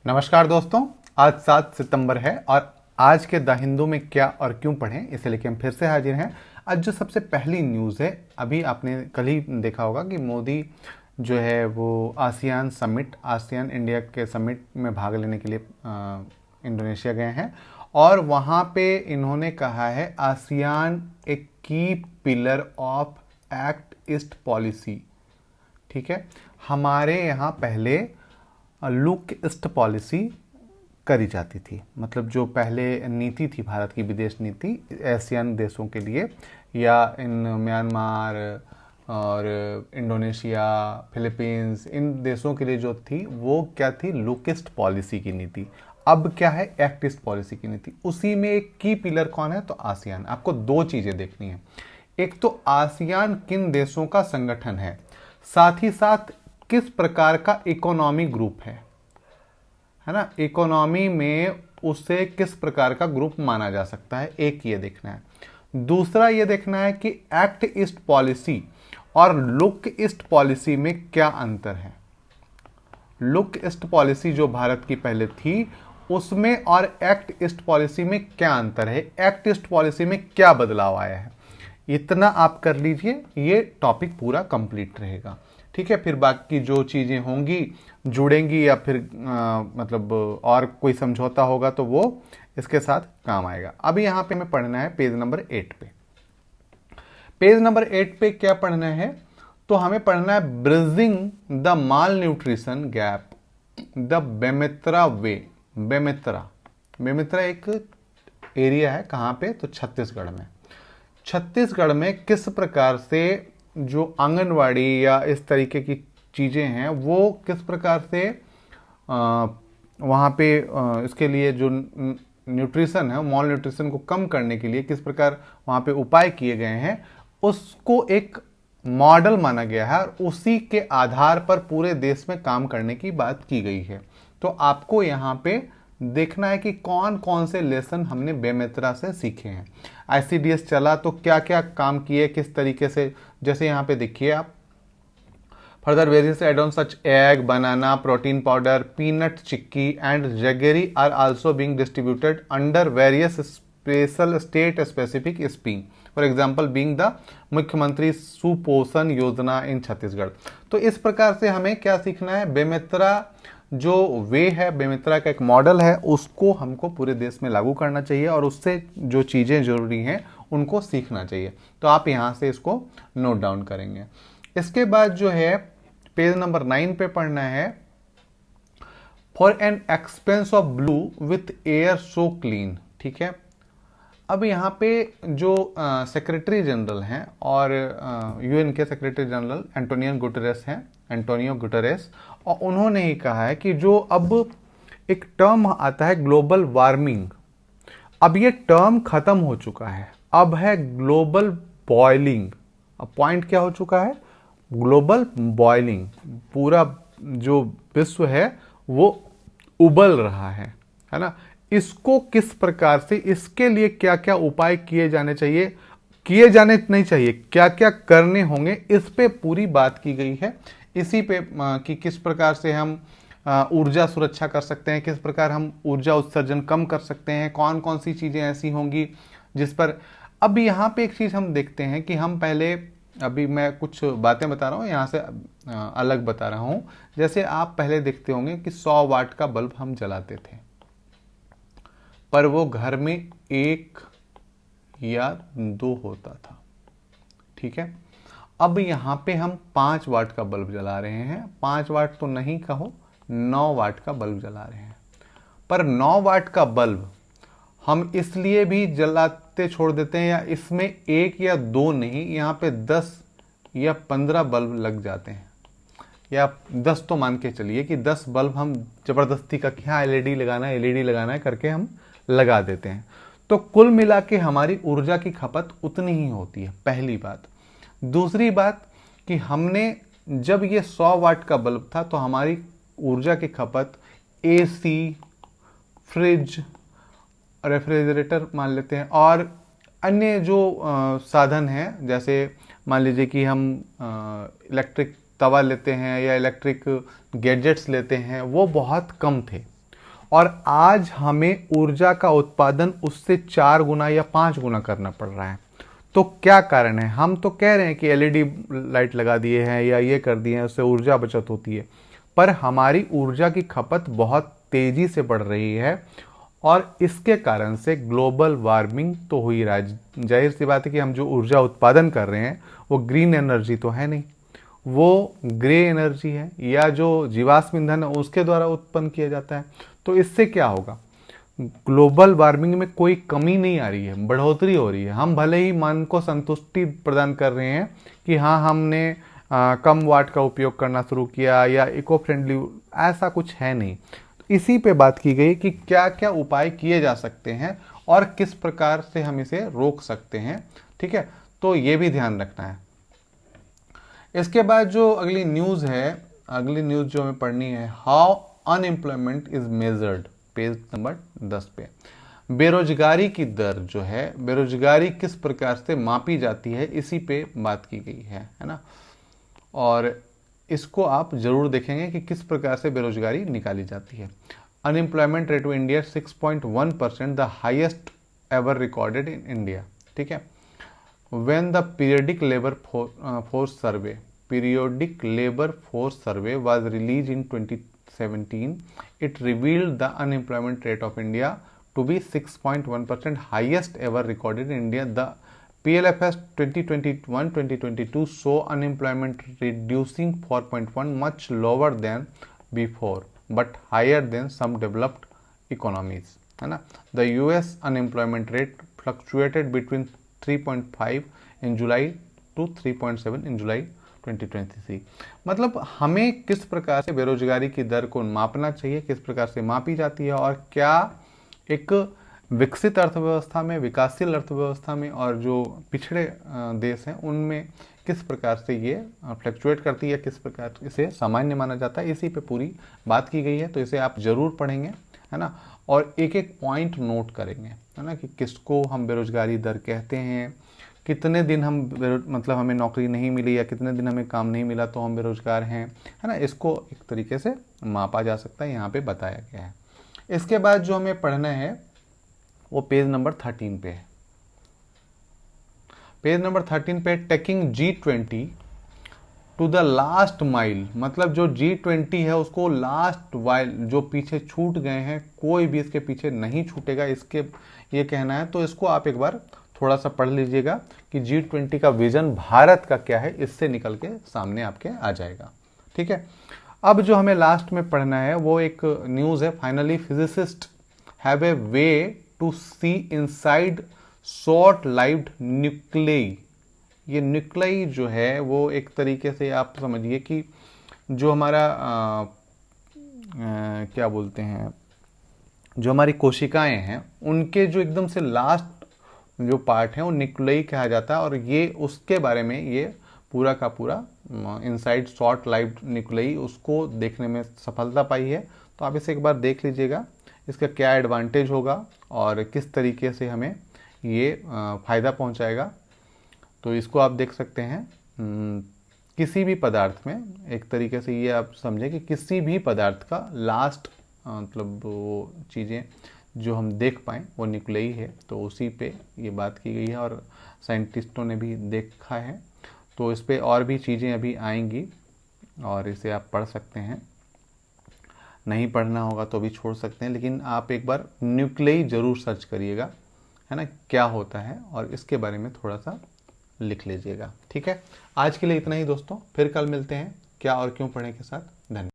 नमस्कार दोस्तों, आज 7 सितंबर है और आज के द हिंदू में क्या और क्यों पढ़ें इसे लेके हम फिर से हाजिर हैं। आज जो सबसे पहली न्यूज़ है, अभी आपने कल ही देखा होगा कि मोदी जो है वो आसियान इंडिया के समिट में भाग लेने के लिए इंडोनेशिया गए हैं और वहाँ पे इन्होंने कहा है आसियान ए की pillar of act east policy. ठीक है, हमारे यहाँ पहले लुक ईस्ट पॉलिसी करी जाती थी, मतलब जो पहले नीति थी भारत की विदेश नीति एशियन देशों के लिए या इन म्यांमार और इंडोनेशिया, फिलीपींस, इन देशों के लिए जो थी वो क्या थी, लुक ईस्ट पॉलिसी की नीति। अब क्या है, एक्ट ईस्ट पॉलिसी की नीति। उसी में एक की पिलर कौन है, तो आसियान। आपको दो चीजें देखनी है, एक तो आसियान किन देशों का संगठन है, साथ ही साथ किस प्रकार का इकोनॉमी ग्रुप है ना, इकोनॉमी में उसे किस प्रकार का ग्रुप माना जा सकता है, एक ये देखना है। दूसरा ये देखना है कि एक्ट ईस्ट पॉलिसी और लुक ईस्ट पॉलिसी में क्या अंतर है। लुक ईस्ट पॉलिसी जो भारत की पहले थी उसमें और एक्ट ईस्ट पॉलिसी में क्या अंतर है, एक्ट ईस्ट पॉलिसी में क्या बदलाव आया है, इतना आप कर लीजिए, ये टॉपिक पूरा कंप्लीट रहेगा। ठीक है, फिर बाकी जो चीज़ें होंगी जुड़ेंगी या फिर मतलब और कोई समझौता होगा तो वो इसके साथ काम आएगा। अभी यहाँ पे हमें पढ़ना है पेज नंबर 8 पे। पेज नंबर 8 पे क्या पढ़ना है, तो हमें पढ़ना है bridging the malnutrition gap the Bemetara way. Bemetara एक एरिया है, कहाँ पे, तो छत्तीसगढ़ में। छत्तीसगढ़ में किस प्रकार से जो आंगनवाड़ी या इस तरीके की चीज़ें हैं वो किस प्रकार से वहाँ पे इसके लिए जो न्यूट्रिशन है, मॉल न्यूट्रिशन को कम करने के लिए किस प्रकार वहाँ पे उपाय किए गए हैं, उसको एक मॉडल माना गया है और उसी के आधार पर पूरे देश में काम करने की बात की गई है। तो आपको यहाँ पे देखना है कि कौन कौन से लेसन हमने बेमेत्रा से सीखे हैं। आईसीडीएस चला तो क्या क्या काम किए, किस तरीके से, जैसे यहाँ पे देखिए आप, further various add on such egg, banana, protein powder, peanut chikki and jaggery are also being distributed under various special state specific scheme, for example being the Mukhyamantri Suposhan योजना इन छत्तीसगढ़। तो इस प्रकार से हमें क्या सीखना है, बेमेत्रा जो वे है, बेमेत्रा का एक मॉडल है, उसको हमको पूरे देश में लागू करना चाहिए और उससे जो चीज़ें जरूरी हैं उनको सीखना चाहिए। तो आप यहाँ से इसको नोट डाउन करेंगे। इसके बाद जो है पेज नंबर 9 पे पढ़ना है, for an expense of blue with air so clean. ठीक है, अब यहाँ पे जो सेक्रेटरी जनरल हैं और यूएन के सेक्रेटरी जनरल एंटोनियो गुटेरेस, और उन्होंने ही कहा है कि जो अब एक टर्म आता है ग्लोबल वार्मिंग, अब ये टर्म खत्म हो चुका है, अब है ग्लोबल बॉइलिंग। अब पॉइंट क्या हो चुका है, ग्लोबल बॉइलिंग। पूरा जो विश्व है वो उबल रहा है ना। इसको किस प्रकार से, इसके लिए क्या क्या उपाय किए जाने चाहिए, किए जाने नहीं चाहिए, क्या क्या करने होंगे, इस पे पूरी बात की गई है। इसी पे कि किस प्रकार से हम ऊर्जा सुरक्षा कर सकते हैं, किस प्रकार हम ऊर्जा उत्सर्जन कम कर सकते हैं, कौन कौन सी चीज़ें ऐसी होंगी जिस पर। अब यहाँ पे एक चीज़ हम देखते हैं कि हम पहले, अभी मैं कुछ बातें बता रहा हूँ यहाँ से अलग बता रहा हूँ। जैसे आप पहले देखते होंगे कि 100 वाट का बल्ब हम जलाते थे, पर वो घर में 1 या 2 होता था। ठीक है, अब यहाँ पे हम 5 वाट का बल्ब जला रहे हैं, 5 वाट तो नहीं कहो, 9 वाट का बल्ब जला रहे हैं। पर 9 वाट का बल्ब हम इसलिए भी जलाते छोड़ देते हैं, या इसमें 1 या 2 नहीं, यहाँ पे 10 या 15 बल्ब लग जाते हैं, या 10 तो मान के चलिए कि 10 बल्ब हम जबरदस्ती का, हाँ एलईडी लगाना है करके हम लगा देते हैं। तो कुल मिला के हमारी ऊर्जा की खपत उतनी ही होती है, पहली बात। दूसरी बात कि हमने जब ये 100 वाट का बल्ब था तो हमारी ऊर्जा की खपत एसी, फ्रिज, रेफ्रिजरेटर मान लेते हैं और अन्य जो साधन हैं, जैसे मान लीजिए कि हम इलेक्ट्रिक तवा लेते हैं या इलेक्ट्रिक गैजेट्स लेते हैं, वो बहुत कम थे। और आज हमें ऊर्जा का उत्पादन उससे 4 गुना या 5 गुना करना पड़ रहा है। तो क्या कारण है? हम तो कह रहे हैं कि एलईडी लाइट लगा दिए हैं या ये कर दिए हैं, उससे ऊर्जा बचत होती है, पर हमारी ऊर्जा की खपत बहुत तेजी से बढ़ रही है और इसके कारण से ग्लोबल वार्मिंग तो हो ही रहा है। जाहिर सी बात है कि हम जो ऊर्जा उत्पादन कर रहे हैं वो ग्रीन एनर्जी तो है नहीं, वो ग्रे एनर्जी है या जो जीवाश्म ईंधन है उसके द्वारा उत्पन्न किया जाता है। तो इससे क्या होगा? ग्लोबल वार्मिंग में कोई कमी नहीं आ रही है, बढ़ोतरी हो रही है। हम भले ही मन को संतुष्टि प्रदान कर रहे हैं कि हाँ हमने कम वाट का उपयोग करना शुरू किया या इको फ्रेंडली, ऐसा कुछ है नहीं। तो इसी पे बात की गई कि क्या क्या उपाय किए जा सकते हैं और किस प्रकार से हम इसे रोक सकते हैं। ठीक है, तो ये भी ध्यान रखना है। इसके बाद जो अगली न्यूज़ है, अगली न्यूज़ जो हमें पढ़नी है, how unemployment is measured, page number 10 पे। बेरोजगारी की दर जो है, बेरोजगारी किस प्रकार से मापी जाती है, इसी पे बात की गई है ना। और इसको आप जरूर देखेंगे कि किस प्रकार से बेरोजगारी निकाली जाती है। Unemployment rate of India 6.1%, the highest ever recorded in India. ठीक है, when the periodic labor force survey was released in 2017, it revealed the unemployment rate of India to be 6.1%, highest ever recorded in India. The PLFS 2021-2022 saw unemployment reducing 4.1, much lower than before but higher than some developed economies, है ना। The US unemployment rate fluctuated between 3.5 in July to 3.7 in July 2023। मतलब हमें किस प्रकार से बेरोजगारी की दर को मापना चाहिए, किस प्रकार से मापी जाती है और क्या एक विकसित अर्थव्यवस्था में, विकासशील अर्थव्यवस्था में और जो पिछड़े देश हैं उनमें किस प्रकार से ये फ्लक्चुएट करती है, किस प्रकार इसे सामान्य माना जाता है, इसी पे पूरी बात की गई है। तो इसे आप जरूर पढ़ेंगे, है ना, और एक एक पॉइंट नोट करेंगे, है ना, कि किसको हम बेरोजगारी दर कहते हैं, कितने दिन हम मतलब हमें नौकरी नहीं मिली या कितने दिन हमें काम नहीं मिला तो हम बेरोजगार हैं, है ना। इसको एक तरीके से मापा जा सकता है, यहाँ पे बताया गया है। इसके बाद जो हमें पढ़ना है वो पेज नंबर 13 पे है। पेज नंबर 13 पे taking G20 to the last mile, मतलब जो G20 है उसको लास्ट वाइल, जो पीछे छूट गए हैं कोई भी इसके पीछे नहीं छूटेगा, इसके ये कहना है। तो इसको आप एक बार थोड़ा सा पढ़ लीजिएगा कि G20 का विजन भारत का क्या है, इससे निकल के सामने आपके आ जाएगा। ठीक है, अब जो हमें लास्ट में पढ़ना है वो एक न्यूज़ है, finally physicists have a way to see inside short lived nuclei. ये न्यूक्लियई जो है वो एक तरीके से आप समझिए कि जो हमारा क्या बोलते हैं, जो हमारी कोशिकाएं हैं उनके जो एकदम से लास्ट जो पार्ट है वो न्यूक्लियई कहा जाता है। और ये उसके बारे में ये पूरा का पूरा इनसाइड शॉर्ट लाइव्ड न्यूक्लियई, उसको देखने में सफलता पाई है। तो आप इसे एक बार देख लीजिएगा, इसका क्या एडवांटेज होगा और किस तरीके से हमें ये फ़ायदा पहुंचाएगा। तो इसको आप देख सकते हैं। किसी भी पदार्थ में एक तरीके से ये आप समझें कि किसी भी पदार्थ का लास्ट मतलब वो चीज़ें जो हम देख पाएँ वो न्यूक्लियई है। तो उसी पे ये बात की गई है और साइंटिस्टों ने भी देखा है। तो इस पे और भी चीज़ें अभी आएंगी और इसे आप पढ़ सकते हैं, नहीं पढ़ना होगा तो भी छोड़ सकते हैं, लेकिन आप एक बार न्यूक्लियई ज़रूर सर्च करिएगा, है ना, क्या होता है और इसके बारे में थोड़ा सा लिख लीजिएगा। ठीक है, आज के लिए इतना ही दोस्तों, फिर कल मिलते हैं क्या और क्यों पढ़ने के साथ। धन्यवाद।